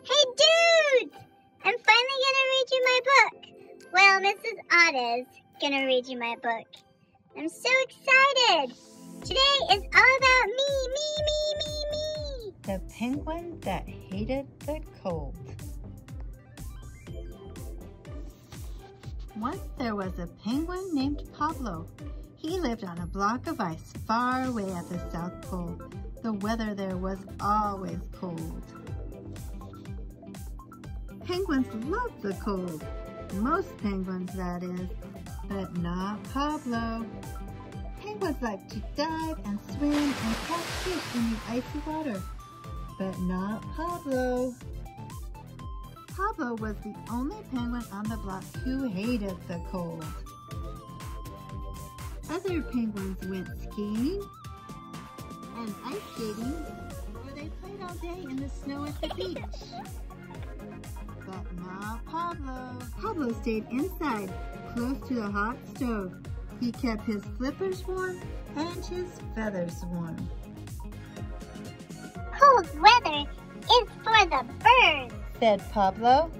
Hey, dude! I'm finally gonna read you my book. Well, Mrs. Otta's gonna read you my book. I'm so excited. Today is all about me. The penguin that hated the cold. Once there was a penguin named Pablo. He lived on a block of ice far away at the South Pole. The weather there was always cold. Penguins love the cold. Most penguins, that is, but not Pablo. Penguins like to dive and swim and catch fish in the icy water, but not Pablo. Pablo was the only penguin on the block who hated the cold. Other penguins went skiing and ice skating, or they played all day in the snow at the beach. But not Pablo. Pablo stayed inside, close to the hot stove. He kept his flippers warm and his feathers warm. Cold weather is for the birds, said Pablo.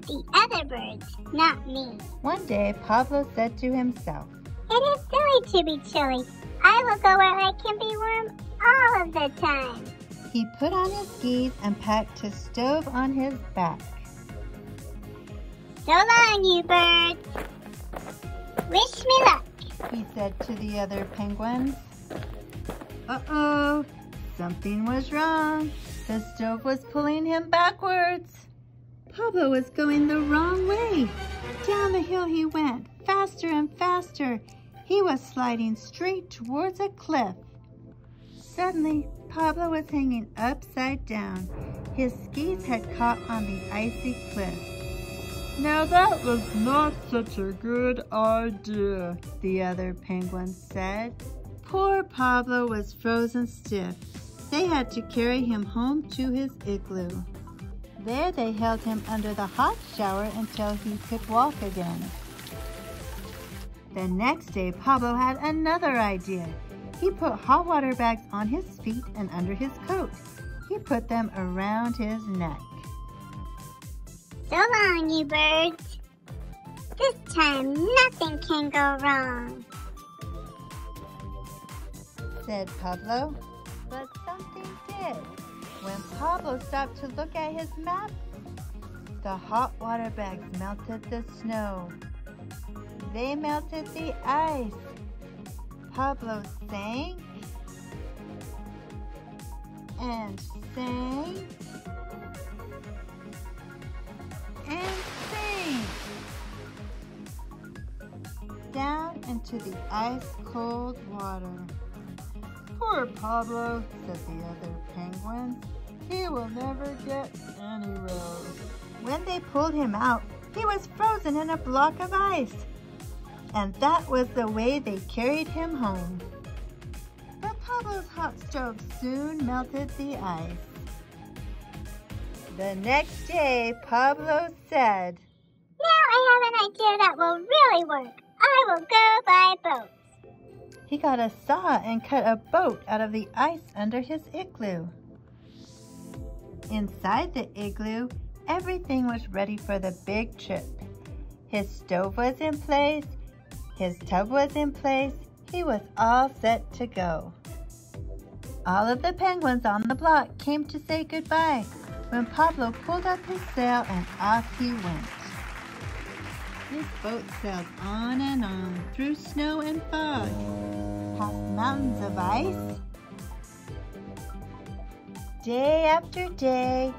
The other birds, not me. One day, Pablo said to himself, It is silly to be chilly. I will go where I can be warm all of the time. He put on his skis and packed his stove on his back. So long, you birds. Wish me luck, he said to the other penguins. Uh-oh, something was wrong. The stove was pulling him backwards. Pablo was going the wrong way. Down the hill he went, faster and faster. He was sliding straight towards a cliff. Suddenly, Pablo was hanging upside down. His skis had caught on the icy cliff. Now that was not such a good idea, the other penguins said. Poor Pablo was frozen stiff. They had to carry him home to his igloo. There they held him under the hot shower until he could walk again. The next day, Pablo had another idea. He put hot water bags on his feet and under his coat. He put them around his neck. So long, you birds. This time, nothing can go wrong, said Pablo. But something did. When Pablo stopped to look at his map, the hot water bags melted the snow. They melted the ice. Pablo sang and sang and sang down into the ice-cold water. Poor Pablo, said the other penguins. He will never get anywhere. When they pulled him out, he was frozen in a block of ice. And that was the way they carried him home. But Pablo's hot stove soon melted the ice. The next day, Pablo said, Now I have an idea that will really work. I will go by boat. He got a saw and cut a boat out of the ice under his igloo. Inside the igloo, everything was ready for the big trip. His stove was in place. His tub was in place. He was all set to go. All of the penguins on the block came to say goodbye when Pablo pulled up his sail and off he went. His boat sailed on and on through snow and fog, past mountains of ice. Day after day,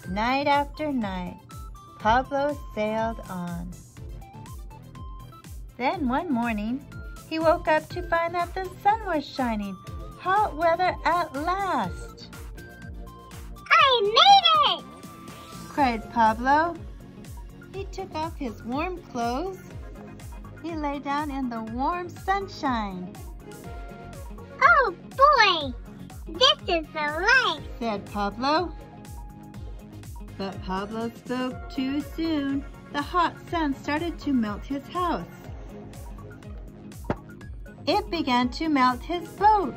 night after night, Pablo sailed on. Then one morning, he woke up to find that the sun was shining. Hot weather at last. I made it! Cried Pablo. He took off his warm clothes. He lay down in the warm sunshine. Oh boy! This is the life, said Pablo. But Pablo spoke too soon. The hot sun started to melt his house. It began to melt his boat.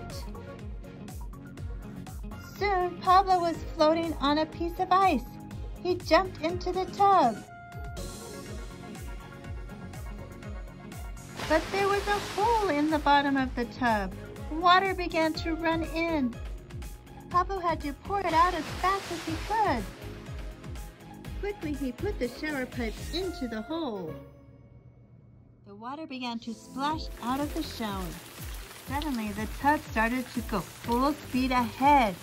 Soon, Pablo was floating on a piece of ice. He jumped into the tub. But there was a hole in the bottom of the tub. Water began to run in. Pablo had to pour it out as fast as he could. Quickly, he put the shower pipe into the hole. The water began to splash out of the shower. Suddenly, the tub started to go full speed ahead.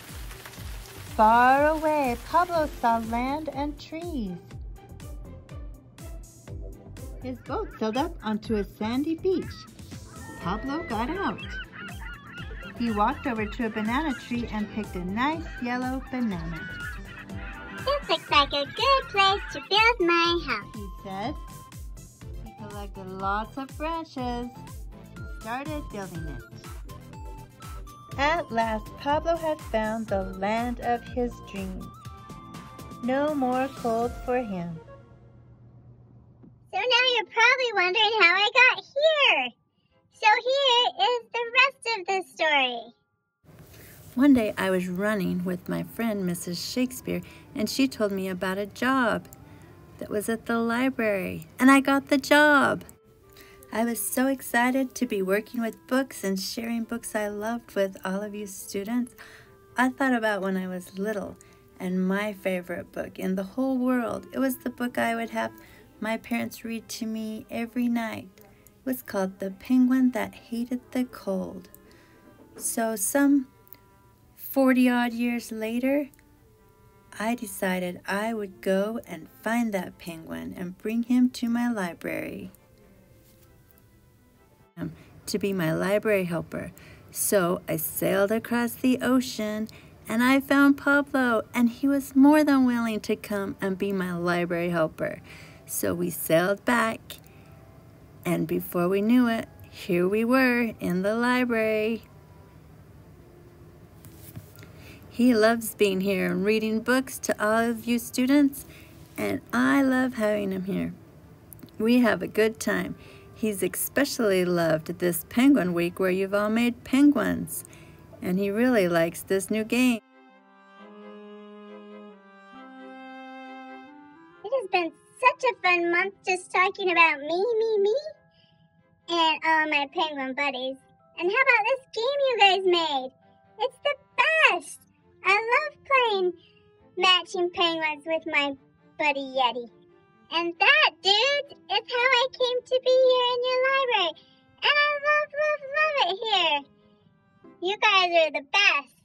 Far away, Pablo saw land and trees. His boat sailed up onto a sandy beach. Pablo got out. He walked over to a banana tree and picked a nice yellow banana. This looks like a good place to build my house, He said. He collected lots of branches and started building it. At last, Pablo had found the land of his dreams. No more cold for him. So now you're probably wondering how I got here. So here is the rest of the story. One day I was running with my friend Mrs. Shakespeare, and she told me about a job that was at the library, and I got the job. I was so excited to be working with books and sharing books I loved with all of you students. I thought about when I was little and my favorite book in the whole world. It was the book I would have my parents read to me every night. It was called The Penguin That Hated the Cold. So some 40-odd years later, I decided I would go and find that penguin and bring him to my library to be my library helper. So I sailed across the ocean and I found Pablo, and he was more than willing to come and be my library helper. So we sailed back, and before we knew it, here we were in the library. He loves being here and reading books to all of you students, and I love having him here. We have a good time. He's especially loved this Penguin Week where you've all made penguins, and he really likes this new game. It has been such a fun month just talking about me, and all my penguin buddies. And how about this game you guys made? It's the best! I love playing matching penguins with my buddy Yeti. And that, dude, is how I came to be here in your library. And I love it here. You guys are the best.